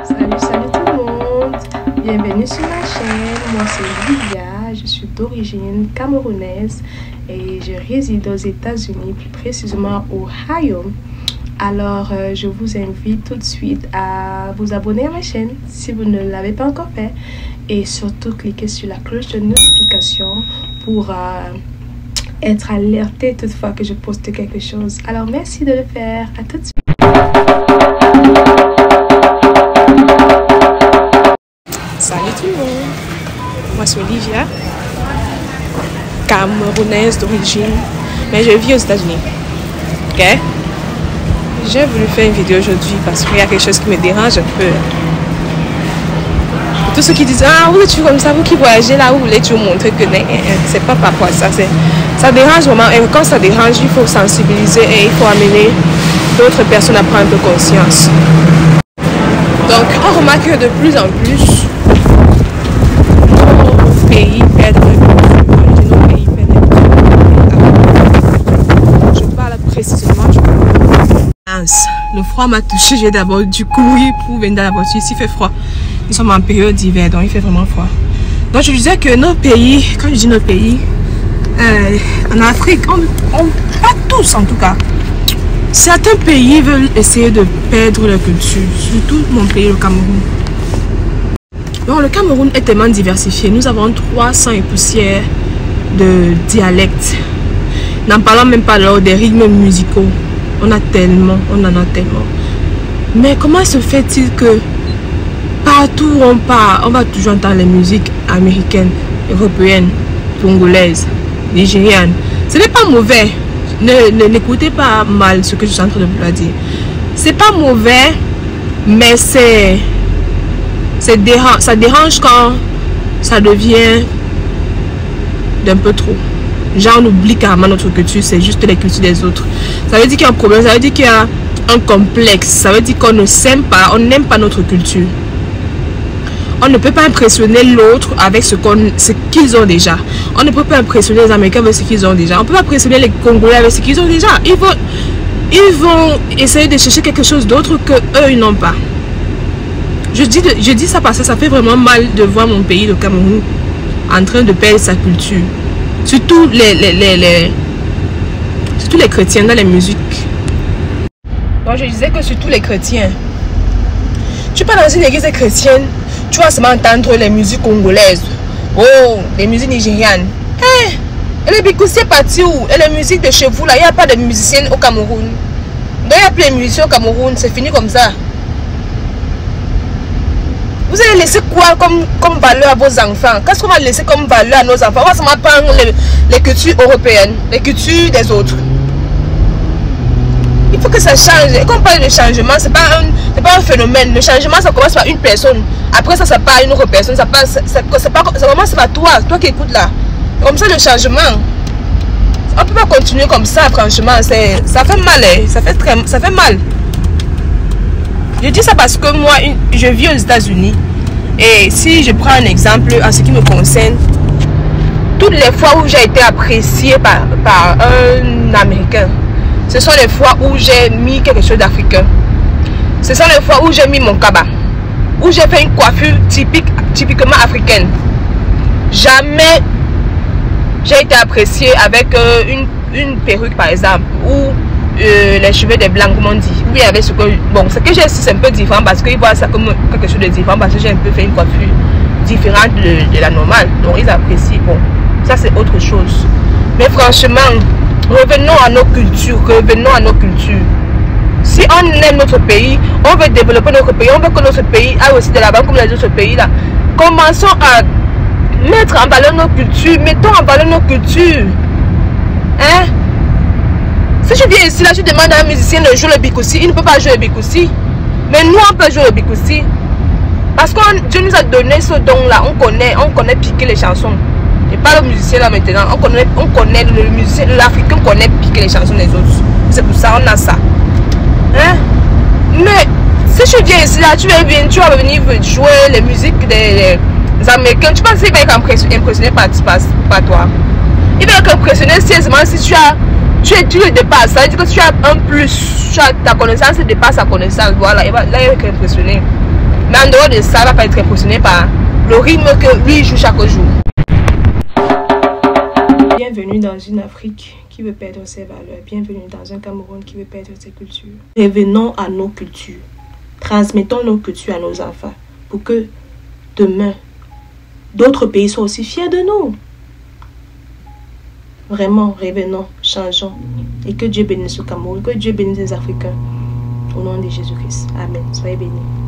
Salut tout le monde, bienvenue sur ma chaîne. Moi c'est Livia, je suis d'origine camerounaise et je réside aux États-Unis, plus précisément au Ohio. Alors je vous invite tout de suite à vous abonner à ma chaîne si vous ne l'avez pas encore fait et surtout cliquez sur la cloche de notification pour être alerté toutefois que je poste quelque chose. Alors merci de le faire, à tout de suite. Salut tout le monde, moi c'est Olivia, camerounaise d'origine, mais je vis aux États-Unis. Ok? J'ai voulu faire une vidéo aujourd'hui parce qu'il y a quelque chose qui me dérange un peu. Tous ceux qui disent ah vous êtes comme ça, vous qui voyagez là, vous voulez toujours montrer que c'est pas par rapport à ça, ça dérange vraiment. Et quand ça dérange, il faut sensibiliser et il faut amener d'autres personnes à prendre un peu conscience. Donc on remarque que de plus en plus nos pays perdent nos pays perdent. Je parle précisément du le froid m'a touché, j'ai d'abord dû courir pour venir dans la voiture. Ici il fait froid, nous sommes en période d'hiver donc il fait vraiment froid. Donc je disais que nos pays, quand je dis nos pays, en Afrique, pas tous en tout cas, certains pays veulent essayer de perdre leur culture, surtout mon pays, le Cameroun. Donc le Cameroun est tellement diversifié, nous avons 300 et poussières de dialectes, n'en parlant même pas alors des rythmes musicaux. On en a tellement. Mais comment se fait-il que partout où on part, on va toujours entendre les musiques américaines, européennes, congolaises, nigérianes? Ce n'est pas mauvais. N'écoutez pas mal ce que je suis en train de vous dire. C'est pas mauvais, mais ça dérange quand ça devient d'un peu trop. Genre on oublie carrément notre culture, c'est juste les cultures des autres. Ça veut dire qu'il y a un problème, ça veut dire qu'il y a un complexe, ça veut dire qu'on ne s'aime pas, on n'aime pas notre culture. On ne peut pas impressionner l'autre avec ce qu'ils ont déjà. On ne peut pas impressionner les Américains avec ce qu'ils ont déjà. On ne peut pas impressionner les Congolais avec ce qu'ils ont déjà. Ils vont essayer de chercher quelque chose d'autre que eux ils n'ont pas. Je dis ça parce que ça fait vraiment mal de voir mon pays, le Cameroun, en train de perdre sa culture. Surtout les chrétiens dans les musiques. Donc je disais que surtout les chrétiens. Tu pars dans une église chrétienne, tu vas seulement entendre les musiques congolaises. Oh, les musiques nigérianes. Et les bikousi est parti où? Et les musiques de chez vous là, il n'y a pas de musiciennes au Cameroun. Donc il n'y a plus de musiciens au Cameroun, c'est fini comme ça. Vous allez laisser quoi comme valeur à vos enfants? Qu'est-ce qu'on va laisser comme valeur à nos enfants? On va seulement prendre les cultures européennes, les cultures des autres. Il faut que ça change. Et quand on parle de changement, c'est pas un phénomène. Le changement, ça commence par une personne. Après ça part à une autre personne. C'est vraiment c'est pas toi qui écoutes là. Comme ça, le changement. On peut pas continuer comme ça, franchement. Ça fait mal, ça fait mal. Je dis ça parce que moi, je vis aux États-Unis. Et si je prends un exemple en ce qui me concerne, toutes les fois où j'ai été appréciée par un Américain, ce sont les fois où j'ai mis quelque chose d'africain. Ce sont les fois où j'ai mis mon kaba, où j'ai fait une coiffure typiquement africaine. Jamais j'ai été appréciée avec une perruque par exemple, ou les cheveux des blancs, comme on dit. Oui, avec ce que bon, ce que j'ai c'est un peu différent parce qu'ils voient ça comme quelque chose de différent parce que j'ai un peu fait une coiffure différente de la normale, donc ils apprécient. Bon, ça c'est autre chose. Mais franchement, revenons à nos cultures, Si on aime notre pays, on veut développer notre pays, on veut que notre pays aille aussi de l'avant comme les autres pays là. Commençons à mettre en valeur nos cultures, mettons en valeur nos cultures. Hein? Si je viens ici, là, je demande à un musicien de jouer le bikousi, il ne peut pas jouer le bikousi. Mais nous, on peut jouer le bikousi. Parce que Dieu nous a donné ce don-là. On connaît piquer les chansons. Et pas le musicien là maintenant. On connaît le musicien, l'Africain connaît piquer les chansons des autres. C'est pour ça on a ça. Hein? Mais si je viens ici, là, tu vas venir jouer les musiques des Américains. Tu penses qu'il va être impressionné par toi? Il va être impressionné sérieusement si tu le dépasses, ça veut dire que tu as un plus, ta connaissance dépasse sa connaissance, voilà, il va être impressionné. Mais en dehors de ça, il ne va pas être impressionné par le rythme que lui joue chaque jour. Bienvenue dans une Afrique qui veut perdre ses valeurs. Bienvenue dans un Cameroun qui veut perdre ses cultures. Revenons à nos cultures. Transmettons nos cultures à nos enfants pour que demain, d'autres pays soient aussi fiers de nous. Vraiment, revenons, changeons. Et que Dieu bénisse le Cameroun, que Dieu bénisse les Africains. Au nom de Jésus-Christ. Amen. Soyez bénis.